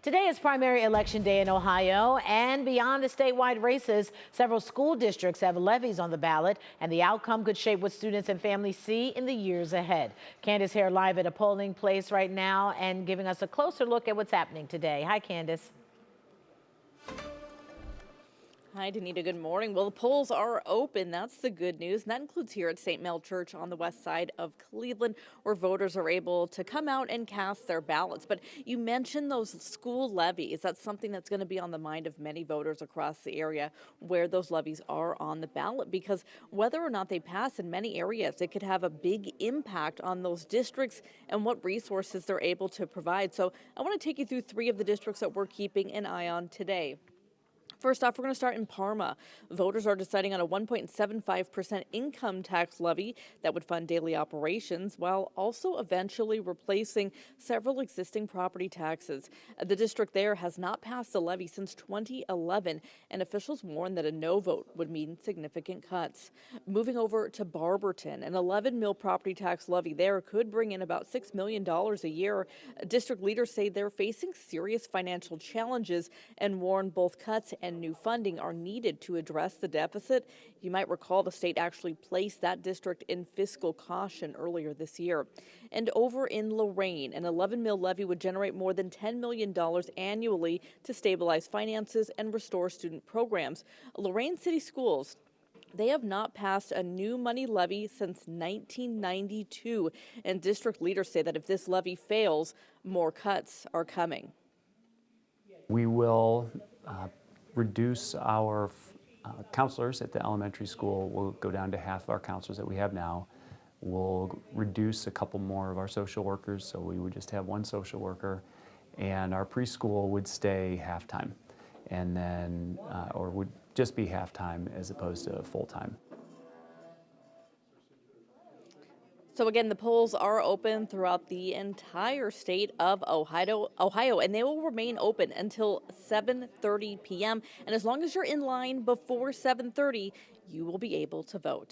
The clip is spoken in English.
Today is primary election day in Ohio, and beyond the statewide races, several school districts have levies on the ballot, and the outcome could shape what students and families see in the years ahead. Candace here live at a polling place right now and giving us a closer look at what's happening today. Hi, Candace. Hi, Danita. Good morning. Well, the polls are open. That's the good news. And that includes here at St. Mel Church on the west side of Cleveland, where voters are able to come out and cast their ballots. But you mentioned those school levies. That's something that's going to be on the mind of many voters across the area where those levies are on the ballot, because whether or not they pass in many areas, it could have a big impact on those districts and what resources they're able to provide. So I want to take you through three of the districts that we're keeping an eye on today. First off, we're going to start in Parma. Voters are deciding on a 1.75% income tax levy that would fund daily operations while also eventually replacing several existing property taxes. The district there has not passed a levy since 2011, and officials warn that a no vote would mean significant cuts. Moving over to Barberton, an 11 mil property tax levy there could bring in about $6 million a year. District leaders say they're facing serious financial challenges and warn both cuts and new funding are needed to address the deficit. You might recall the state actually placed that district in fiscal caution earlier this year. And over in Lorain, an 11 mil levy would generate more than $10 million annually to stabilize finances and restore student programs. Lorain City Schools, they have not passed a new money levy since 1992, and district leaders say that if this levy fails, more cuts are coming. We will reduce our counselors at the elementary school. We'll go down to half of our counselors that we have now. We'll reduce a couple more of our social workers, so we would just have one social worker, and our preschool would stay half-time, and then or would just be half-time as opposed to full-time. So again, the polls are open throughout the entire state of Ohio, and they will remain open until 7:30 p.m. And as long as you're in line before 7:30, you will be able to vote.